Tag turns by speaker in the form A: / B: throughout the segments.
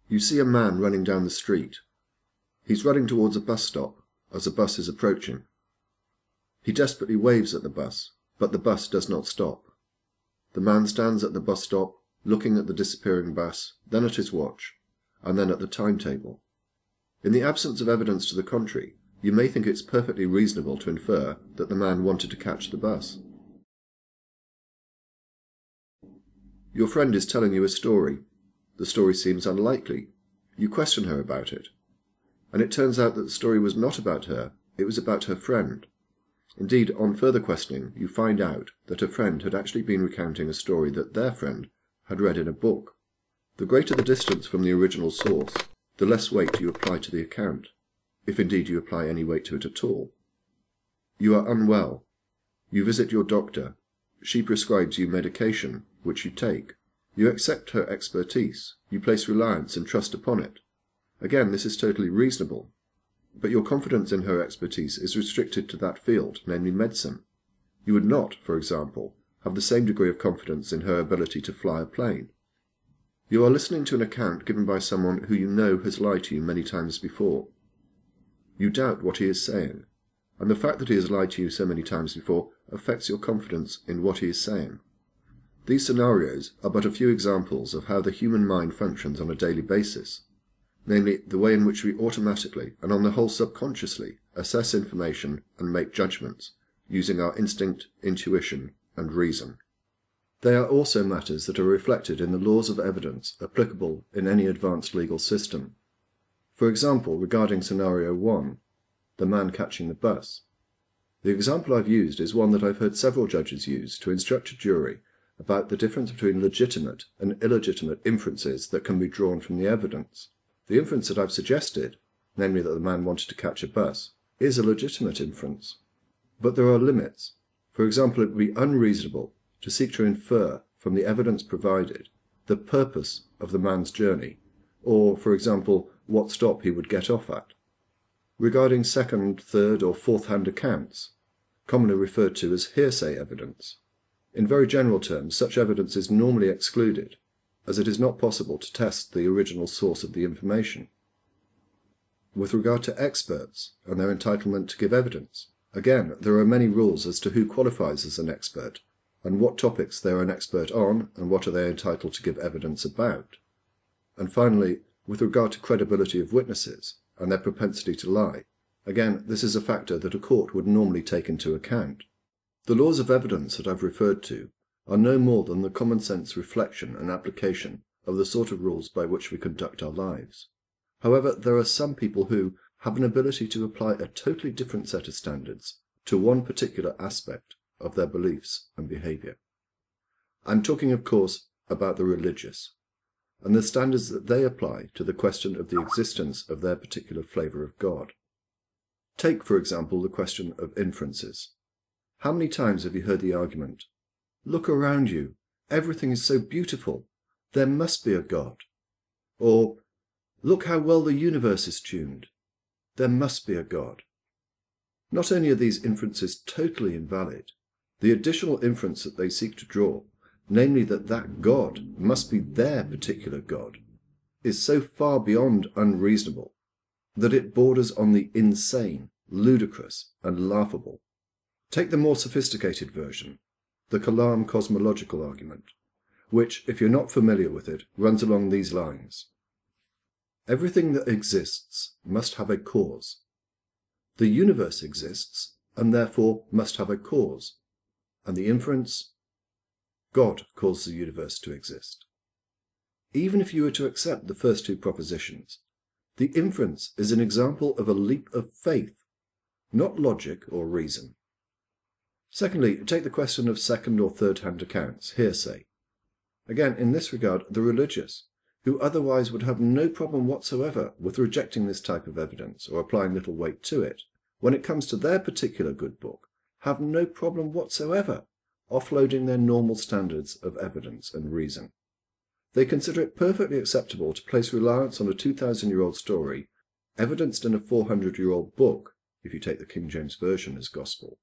A: You see a man running down the street. He's running towards a bus stop as a bus is approaching. He desperately waves at the bus, but the bus does not stop. The man stands at the bus stop, looking at the disappearing bus, then at his watch, and then at the timetable. In the absence of evidence to the contrary, you may think it's perfectly reasonable to infer that the man wanted to catch the bus. Your friend is telling you a story. The story seems unlikely. You question her about it. And it turns out that the story was not about her, it was about her friend. Indeed, on further questioning, you find out that her friend had actually been recounting a story that their friend had read in a book. The greater the distance from the original source, the less weight you apply to the account, if indeed you apply any weight to it at all. You are unwell. You visit your doctor. She prescribes you medication, which you take. You accept her expertise. You place reliance and trust upon it. Again, this is totally reasonable. But your confidence in her expertise is restricted to that field, namely medicine. You would not, for example, have the same degree of confidence in her ability to fly a plane. You are listening to an account given by someone who you know has lied to you many times before. You doubt what he is saying, and the fact that he has lied to you so many times before affects your confidence in what he is saying. These scenarios are but a few examples of how the human mind functions on a daily basis, namely the way in which we automatically, and on the whole subconsciously, assess information and make judgments, using our instinct, intuition, and reason. They are also matters that are reflected in the laws of evidence applicable in any advanced legal system. For example, regarding scenario 1, the man catching the bus. The example I've used is one that I've heard several judges use to instruct a jury about the difference between legitimate and illegitimate inferences that can be drawn from the evidence. The inference that I've suggested, namely that the man wanted to catch a bus, is a legitimate inference. But there are limits. For example, it would be unreasonable to seek to infer from the evidence provided the purpose of the man's journey, or, for example, what stop he would get off at. Regarding second, third, or fourth-hand accounts, commonly referred to as hearsay evidence, in very general terms, such evidence is normally excluded, as it is not possible to test the original source of the information. With regard to experts and their entitlement to give evidence, again, there are many rules as to who qualifies as an expert, and what topics they are an expert on, and what are they entitled to give evidence about. And finally, with regard to credibility of witnesses and their propensity to lie, again, this is a factor that a court would normally take into account. The laws of evidence that I've referred to are no more than the common sense reflection and application of the sort of rules by which we conduct our lives. However, there are some people who have an ability to apply a totally different set of standards to one particular aspect of their beliefs and behavior. I'm talking, of course, about the religious, and the standards that they apply to the question of the existence of their particular flavor of God. Take, for example, the question of inferences. How many times have you heard the argument, "Look around you, everything is so beautiful, there must be a God," or "Look how well the universe is tuned, there must be a God"? Not only are these inferences totally invalid, the additional inference that they seek to draw, namely that God must be their particular God, is so far beyond unreasonable that it borders on the insane, ludicrous, and laughable. Take the more sophisticated version, the Kalam cosmological argument, which, if you're not familiar with it, runs along these lines. Everything that exists must have a cause. The universe exists, and therefore must have a cause. And the inference? God caused the universe to exist. Even if you were to accept the first two propositions, the inference is an example of a leap of faith, not logic or reason. Secondly, take the question of second or third-hand accounts, hearsay. Again, in this regard, the religious, who otherwise would have no problem whatsoever with rejecting this type of evidence or applying little weight to it, when it comes to their particular good book, have no problem whatsoever offloading their normal standards of evidence and reason. They consider it perfectly acceptable to place reliance on a 2,000-year-old story, evidenced in a 400-year-old book, if you take the King James Version as gospel,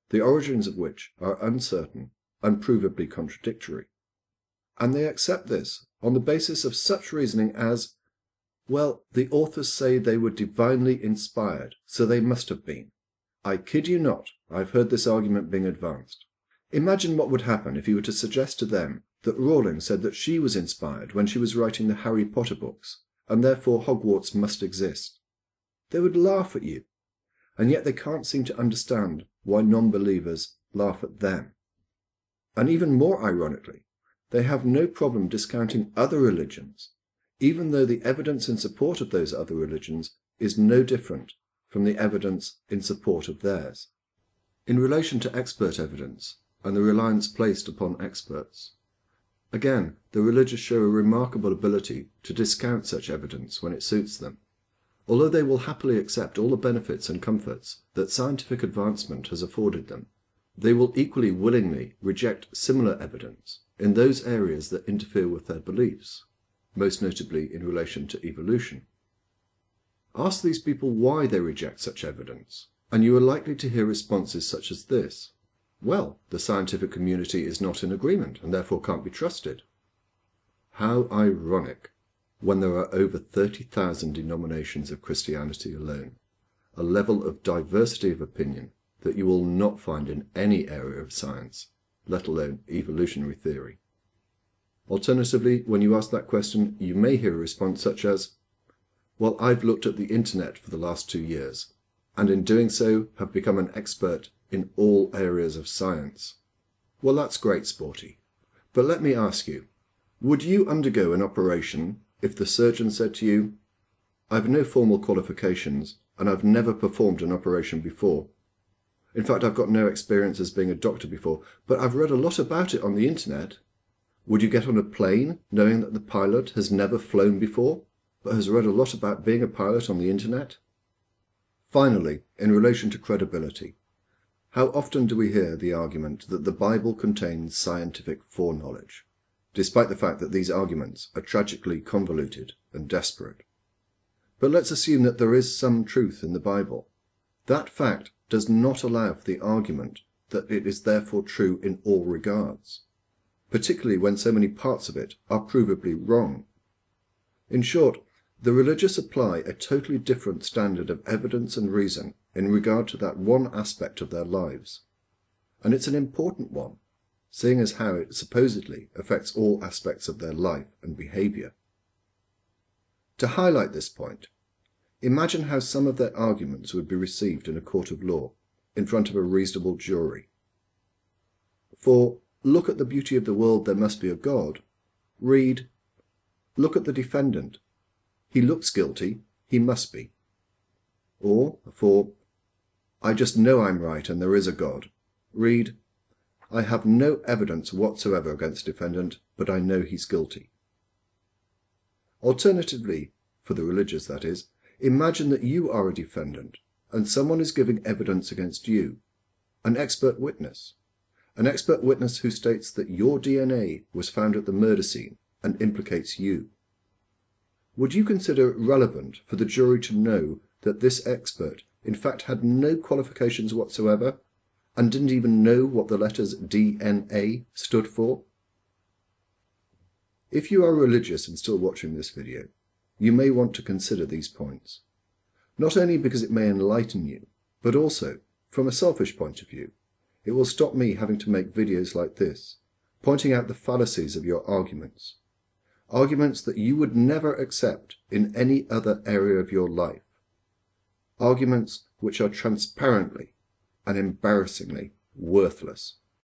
A: the origins of which are uncertain, unprovably contradictory. And they accept this on the basis of such reasoning as Well, the authors say they were divinely inspired, so they must have been. I kid you not, I've heard this argument being advanced. Imagine what would happen if you were to suggest to them that Rowling said that she was inspired when she was writing the Harry Potter books, and therefore Hogwarts must exist. They would laugh at you, and yet they can't seem to understand why non-believers laugh at them. And even more ironically, they have no problem discounting other religions, even though the evidence in support of those other religions is no different from the evidence in support of theirs. In relation to expert evidence and the reliance placed upon experts, again, the religious show a remarkable ability to discount such evidence when it suits them. Although they will happily accept all the benefits and comforts that scientific advancement has afforded them, they will equally willingly reject similar evidence in those areas that interfere with their beliefs, most notably in relation to evolution. Ask these people why they reject such evidence, and you are likely to hear responses such as this. Well, the scientific community is not in agreement and therefore can't be trusted. How ironic, when there are over 30,000 denominations of Christianity alone, a level of diversity of opinion that you will not find in any area of science, let alone evolutionary theory. Alternatively, when you ask that question, you may hear a response such as, well, I've looked at the internet for the last 2 years, and in doing so have become an expert in all areas of science. Well, that's great, sporty. But let me ask you, would you undergo an operation if the surgeon said to you, I've no formal qualifications and I've never performed an operation before. In fact, I've got no experience as being a doctor before, but I've read a lot about it on the internet. Would you get on a plane knowing that the pilot has never flown before, but has read a lot about being a pilot on the internet? Finally, in relation to credibility, how often do we hear the argument that the Bible contains scientific foreknowledge, despite the fact that these arguments are tragically convoluted and desperate? But let's assume that there is some truth in the Bible. That fact does not allow for the argument that it is therefore true in all regards, particularly when so many parts of it are provably wrong. In short, the religious apply a totally different standard of evidence and reason in regard to that one aspect of their lives. And it's an important one, seeing as how it supposedly affects all aspects of their life and behavior. To highlight this point, imagine how some of their arguments would be received in a court of law, in front of a reasonable jury. For, look at the beauty of the world, there must be a God. Read, look at the defendant. He looks guilty, he must be. Or, for, I just know I'm right and there is a God. Read, I have no evidence whatsoever against defendant, but I know he's guilty. Alternatively, for the religious that is, imagine that you are a defendant and someone is giving evidence against you, an expert witness who states that your DNA was found at the murder scene and implicates you. Would you consider it relevant for the jury to know that this expert in fact had no qualifications whatsoever and didn't even know what the letters DNA stood for? If you are religious and still watching this video, you may want to consider these points. Not only because it may enlighten you, but also, from a selfish point of view, it will stop me having to make videos like this, pointing out the fallacies of your arguments. Arguments that you would never accept in any other area of your life. Arguments which are transparently and embarrassingly worthless.